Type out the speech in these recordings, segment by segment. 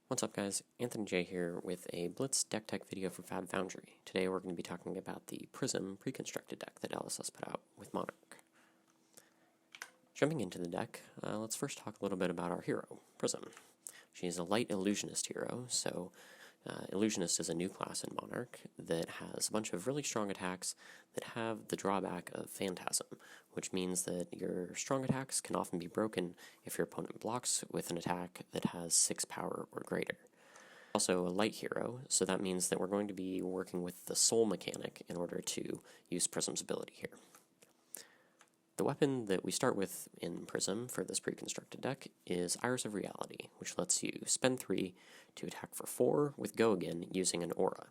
What's up guys, AnthonyJ here with a Blitz Deck Tech video for FaB Foundry. Today we're going to be talking about the Prism pre-constructed deck that LSS put out with Monarch. Jumping into the deck, let's first talk a little bit about our hero, Prism. She's a light illusionist hero, so illusionist is a new class in Monarch that has a bunch of really strong attacks that have the drawback of phantasm, which means that your strong attacks can often be broken if your opponent blocks with an attack that has 6 power or greater. Also a light hero, so that means that we're going to be working with the soul mechanic in order to use Prism's ability here. The weapon that we start with in Prism for this pre-constructed deck is Iris of Reality, which lets you spend 3 to attack for 4 with Go Again using an aura.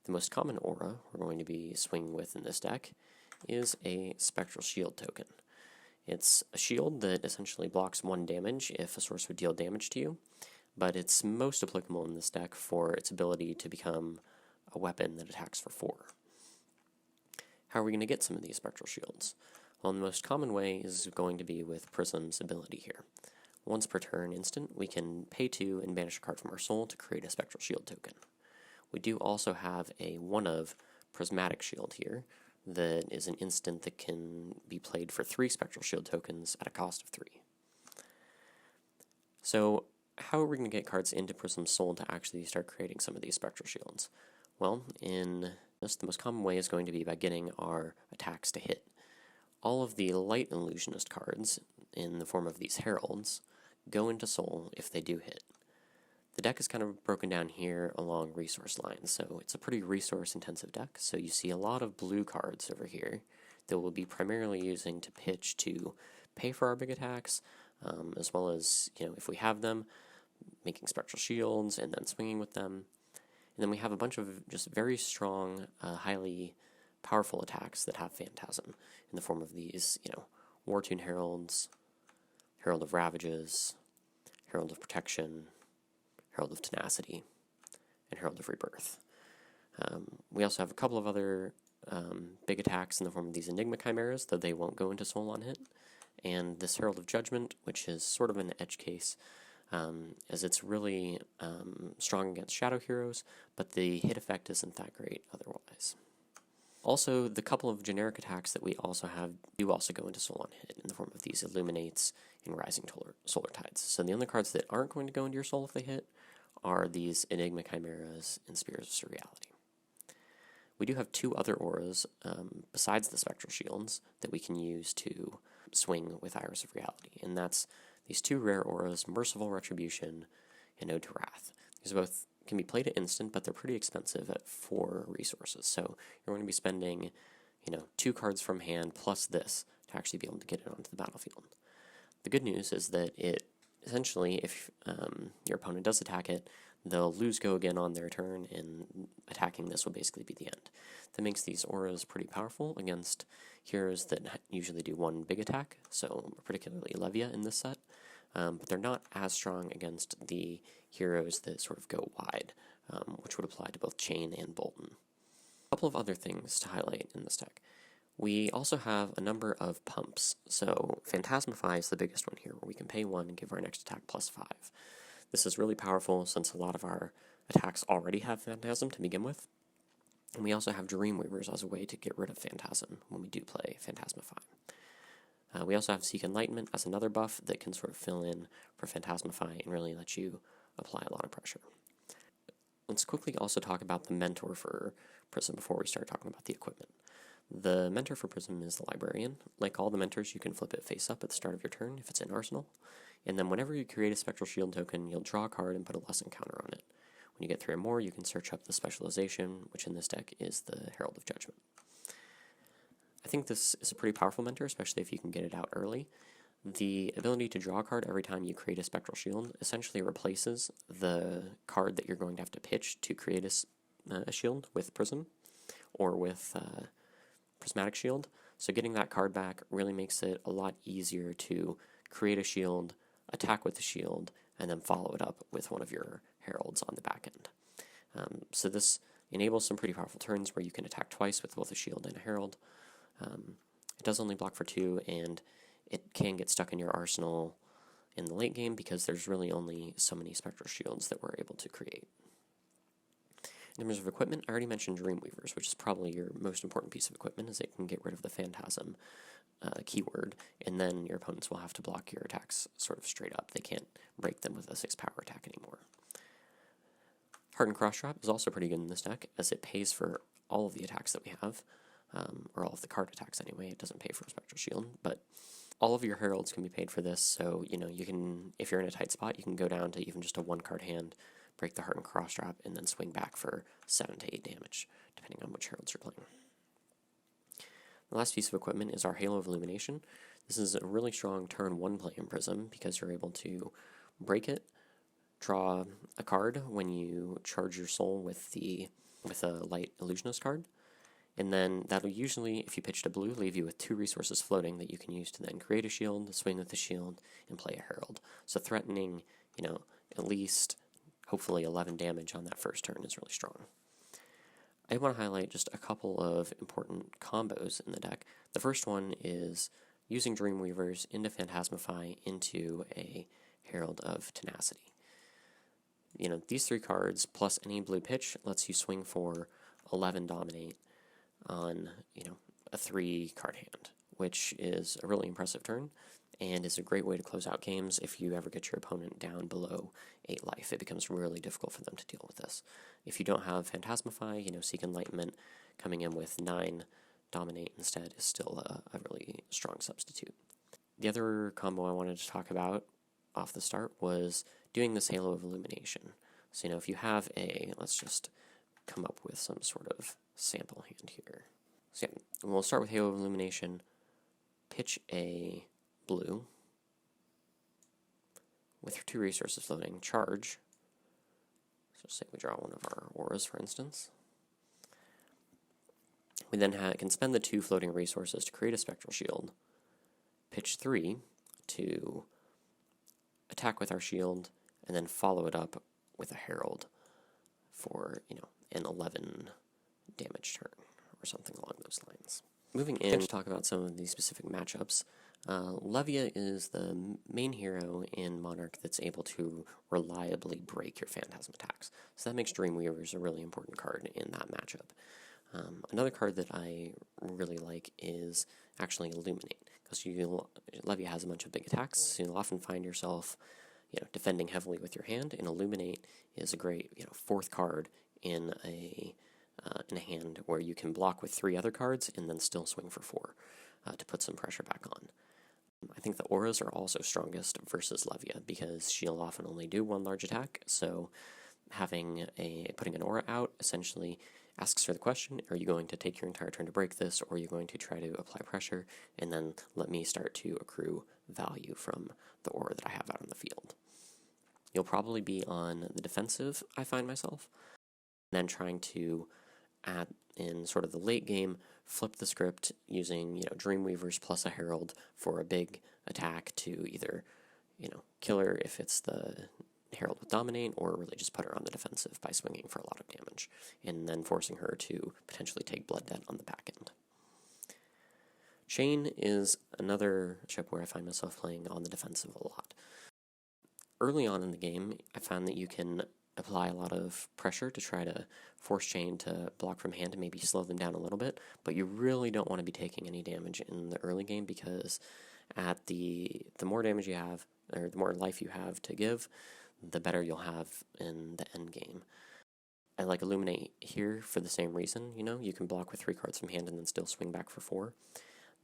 The most common aura we're going to be swinging with in this deck is a Spectral Shield token. It's a shield that essentially blocks 1 damage if a source would deal damage to you, but it's most applicable in this deck for its ability to become a weapon that attacks for 4. How are we going to get some of these Spectral Shields? Well, the most common way is going to be with Prism's ability here. Once per turn instant, we can pay 2 and banish a card from our soul to create a Spectral Shield token. We do also have a one-of Prismatic Shield here that is an instant that can be played for 3 Spectral Shield tokens at a cost of 3. So, how are we going to get cards into Prism's soul to actually start creating some of these Spectral Shields? Well, in this, the most common way is going to be by getting our attacks to hit. All of the light illusionist cards, in the form of these heralds, go into soul if they do hit. The deck is kind of broken down here along resource lines, so it's a pretty resource-intensive deck, so you see a lot of blue cards over here that we'll be primarily using to pitch to pay for our big attacks, as well as, if we have them, making Spectral Shields and then swinging with them. And then we have a bunch of just very strong, highly powerful attacks that have phantasm in the form of these, War-Tune Heralds, Herald of Ravages, Herald of Protection, Herald of Tenacity, and Herald of Rebirth. We also have a couple of other big attacks in the form of these Enigma Chimeras, though they won't go into soul on hit, and this Herald of Judgment, which is sort of an edge case, as it's really strong against shadow heroes, but the hit effect isn't that great otherwise. Also, the couple of generic attacks that we also have do also go into soul on hit in the form of these Illuminates and Rising Solar Tides. So the only cards that aren't going to go into your soul if they hit are these Enigma Chimeras and Spears of Reality. We do have 2 other auras besides the Spectral Shields that we can use to swing with Iris of Reality, and that's these 2 rare auras, Merciful Retribution and Ode to Wrath. These both can be played at instant, but they're pretty expensive at 4 resources, so you're going to be spending 2 cards from hand plus this to actually be able to get it onto the battlefield. The good news is that it essentially, if your opponent does attack it, they'll lose Go Again on their turn, and attacking this will basically be the end. That makes these auras pretty powerful against heroes that usually do 1 big attack, so particularly Levia in this set. But they're not as strong against the heroes that sort of go wide, which would apply to both Chain and Bolton. A couple of other things to highlight in this deck. We also have a number of pumps, so Phantasmify is the biggest one here, where we can pay 1 and give our next attack +5. This is really powerful since a lot of our attacks already have Phantasm to begin with. And we also have Dreamweavers as a way to get rid of Phantasm when we do play Phantasmify. We also have Seek Enlightenment as another buff that can sort of fill in for Phantasmify and really let you apply a lot of pressure. Let's quickly also talk about the mentor for Prism before we start talking about the equipment. The mentor for Prism is the Librarian. Like all the mentors, you can flip it face up at the start of your turn if it's in Arsenal, and then whenever you create a Spectral Shield token, you'll draw a card and put a lesson counter on it. When you get 3 or more, you can search up the specialization, which in this deck is the Herald of Judgment. I think this is a pretty powerful mentor, especially if you can get it out early. The ability to draw a card every time you create a Spectral Shield essentially replaces the card that you're going to have to pitch to create a shield with Prism, or with Prismatic Shield. So getting that card back really makes it a lot easier to create a shield, attack with the shield, and then follow it up with one of your heralds on the back end. So this enables some pretty powerful turns where you can attack twice with both a shield and a herald. It does only block for 2, and it can get stuck in your arsenal in the late game because there's really only so many Spectral Shields that we're able to create. In terms of equipment, I already mentioned Dreamweavers, which is probably your most important piece of equipment, as it can get rid of the Phantasm keyword, and then your opponents will have to block your attacks sort of straight up. They can't break them with a 6-power attack anymore. Hardened Crossdrop is also pretty good in this deck, as it pays for all of the attacks that we have, or all of the card attacks anyway. It doesn't pay for a Spectral Shield, but all of your Heralds can be paid for this, so you can, if you're in a tight spot, you can go down to even just a 1-card hand, break the Hardened Crossdrop, and then swing back for 7 to 8 damage, depending on which Heralds you're playing. The last piece of equipment is our Halo of Illumination. This is a really strong turn 1 play in Prism, because you're able to break it, draw a card when you charge your soul with a Light Illusionist card, and then that'll usually, if you pitched a blue, leave you with 2 resources floating that you can use to then create a shield, swing with the shield, and play a Herald. So threatening, at least, hopefully 11 damage on that first turn is really strong. I want to highlight just a couple of important combos in the deck. The first one is using Dreamweavers into Phantasmify into a Herald of Tenacity. These 3 cards plus any blue pitch lets you swing for 11 Dominate on, a 3-card hand, which is a really impressive turn, and is a great way to close out games. If you ever get your opponent down below 8 life, it becomes really difficult for them to deal with this. If you don't have Phantasmify, Seek Enlightenment coming in with 9 Dominate instead is still a really strong substitute. The other combo I wanted to talk about off the start was doing this Halo of Illumination. So, if you have let's just come up with some sort of sample hand here. So yeah, we'll start with Halo of Illumination, pitch a blue with 2 resources floating, charge. So say we draw one of our auras, for instance. We then can spend the 2 floating resources to create a Spectral Shield, pitch 3 to attack with our shield, and then follow it up with a Herald for, an 11 damage turn, or something along those lines. Moving in to talk about some of these specific matchups, Levia is the main hero in Monarch that's able to reliably break your Phantasm attacks, so that makes Dreamweavers a really important card in that matchup. Another card that I really like is actually Illuminate, because Levia has a bunch of big attacks, so you'll often find yourself defending heavily with your hand, and Illuminate is a great 4th card in a hand where you can block with 3 other cards and then still swing for 4 to put some pressure back on. I think the auras are also strongest versus Levia, because she'll often only do 1 large attack, so putting an aura out essentially asks her the question, are you going to take your entire turn to break this, or are you going to try to apply pressure and then let me start to accrue value from the aura that I have out on the field? You'll probably be on the defensive, I find myself, and then trying to add in sort of the late game, flip the script using Dreamweavers plus a Herald for a big attack to either kill her if it's the Herald with Dominate, or really just put her on the defensive by swinging for a lot of damage, and then forcing her to potentially take blood debt on the back end. Chain is another chip where I find myself playing on the defensive a lot. Early on in the game, I found that you can apply a lot of pressure to try to force Chain to block from hand and maybe slow them down a little bit, but you really don't want to be taking any damage in the early game, because at the more damage you have, or the more life you have to give, the better you'll have in the end game. I like Illuminate here for the same reason. You can block with 3 cards from hand and then still swing back for 4.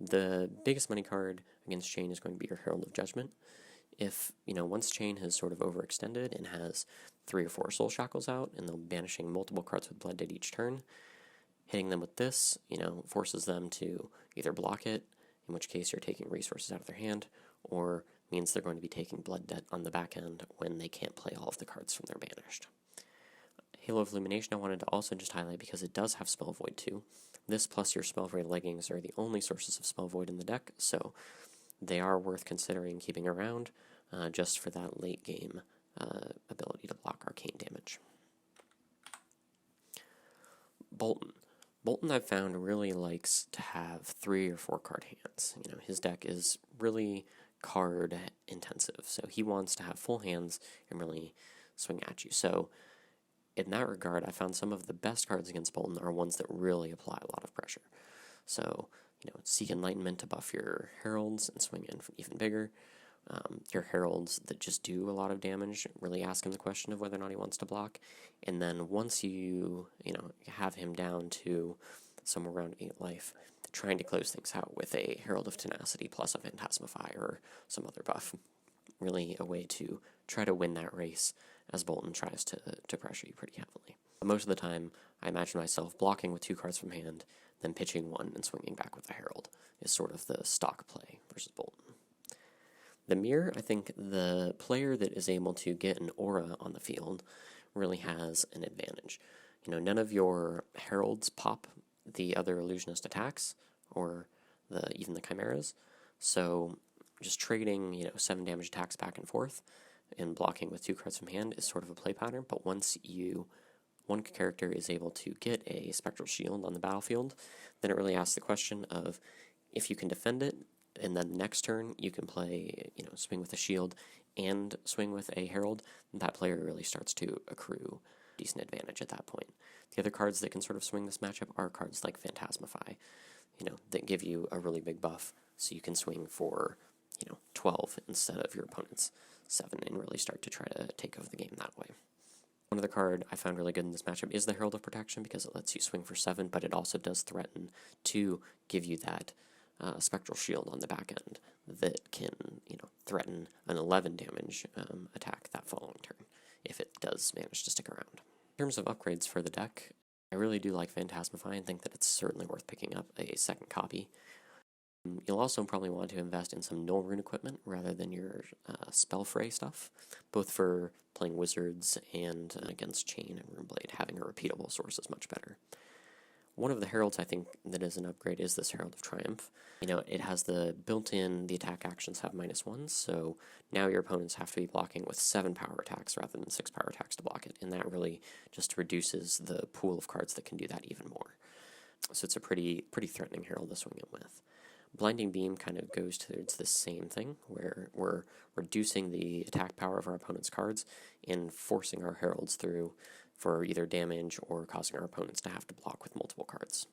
The biggest money card against Chain is going to be your Herald of Judgment. If, once Chain has sort of overextended and has 3 or 4 Soul Shackles out, and they'll be banishing multiple cards with Blood Debt each turn, hitting them with this, forces them to either block it, in which case you're taking resources out of their hand, or means they're going to be taking Blood Debt on the back end when they can't play all of the cards from their banished. Halo of Illumination I wanted to also just highlight because it does have Spell Void too. This plus your Spell Void leggings are the only sources of Spell Void in the deck, so they are worth considering keeping around just for that late game ability to block arcane damage. Bolton I've found really likes to have 3 or 4 card hands. His deck is really card intensive. So he wants to have full hands and really swing at you. So in that regard, I found some of the best cards against Boltyn are ones that really apply a lot of pressure. So, Seek Enlightenment to buff your heralds and swing in even bigger. Your heralds that just do a lot of damage, really ask him the question of whether or not he wants to block. And then once you have him down to somewhere around 8 life, trying to close things out with a Herald of Tenacity plus a Phantasmify or some other buff. Really a way to try to win that race as Boltyn tries to pressure you pretty heavily. Most of the time, I imagine myself blocking with 2 cards from hand, then pitching 1 and swinging back with a Herald is sort of the stock play versus Boltyn. The mirror, I think the player that is able to get an aura on the field really has an advantage. None of your heralds pop the other illusionist attacks or even the chimeras, so just trading 7 damage attacks back and forth and blocking with 2 cards from hand is sort of a play pattern. But once one character is able to get a spectral shield on the battlefield, then it really asks the question of if you can defend it, and then the next turn you can play, swing with a shield and swing with a herald, that player really starts to accrue decent advantage at that point. The other cards that can sort of swing this matchup are cards like Phantasmify, that give you a really big buff, so you can swing for, 12 instead of your opponent's 7 and really start to try to take over the game that way. One other card I found really good in this matchup is the Herald of Protection because it lets you swing for 7, but it also does threaten to give you that spectral shield on the back end that can, threaten an 11 damage attack that following turn if it does manage to stick around. In terms of upgrades for the deck, I really do like Phantasmify and think that it's certainly worth picking up a second copy. You'll also probably want to invest in some null rune equipment rather than your spell fray stuff, both for playing wizards and against Chain and Runeblade. Having a repeatable source is much better. One of the heralds I think that is an upgrade is this Herald of Triumph. It has the built-in, the attack actions have -1, so now your opponents have to be blocking with 7 power attacks rather than 6 power attacks to block it, and that really just reduces the pool of cards that can do that even more. So it's a pretty threatening herald to swing it with. Blinding Beam kind of goes towards the same thing, where we're reducing the attack power of our opponent's cards and forcing our heralds through for either damage or causing our opponents to have to block with multiple cards.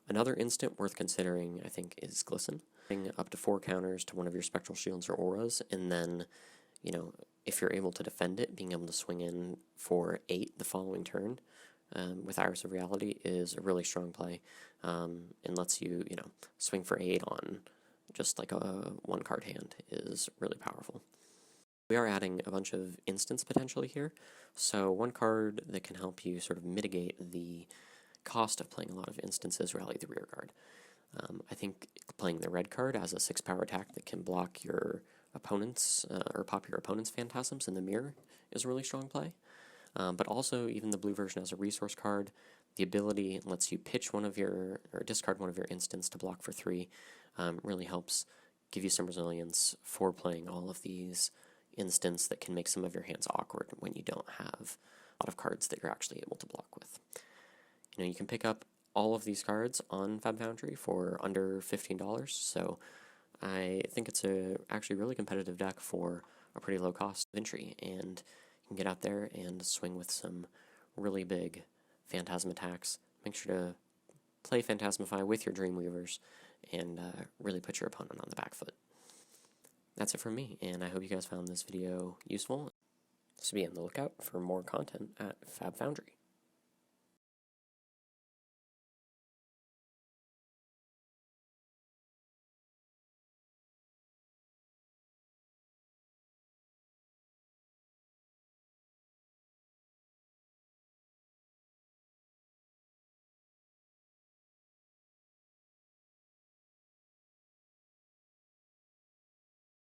Another instant worth considering, I think, is Glisten. Up to 4 counters to one of your spectral shields or auras, and then, if you're able to defend it, being able to swing in for 8 the following turn with Iris of Reality is a really strong play, and lets you, swing for 8 on just like a 1-card hand is really powerful. We are adding a bunch of instants potentially here, so one card that can help you sort of mitigate the cost of playing a lot of instances, Rally the Rearguard. I think playing the red card as a 6-power attack that can block your opponent's, or pop your opponent's phantasms in the mirror is a really strong play. But also even the blue version as a resource card, the ability lets you pitch or discard one of your instants to block for 3, really helps give you some resilience for playing all of these instants that can make some of your hands awkward when you don't have a lot of cards that you're actually able to block with. You can pick up all of these cards on FaB Foundry for under $15, so I think it's a actually really competitive deck for a pretty low cost of entry, and you can get out there and swing with some really big Phantasm attacks. Make sure to play Phantasmify with your Dreamweavers and really put your opponent on the back foot. That's it from me, and I hope you guys found this video useful. So be on the lookout for more content at FaB Foundry.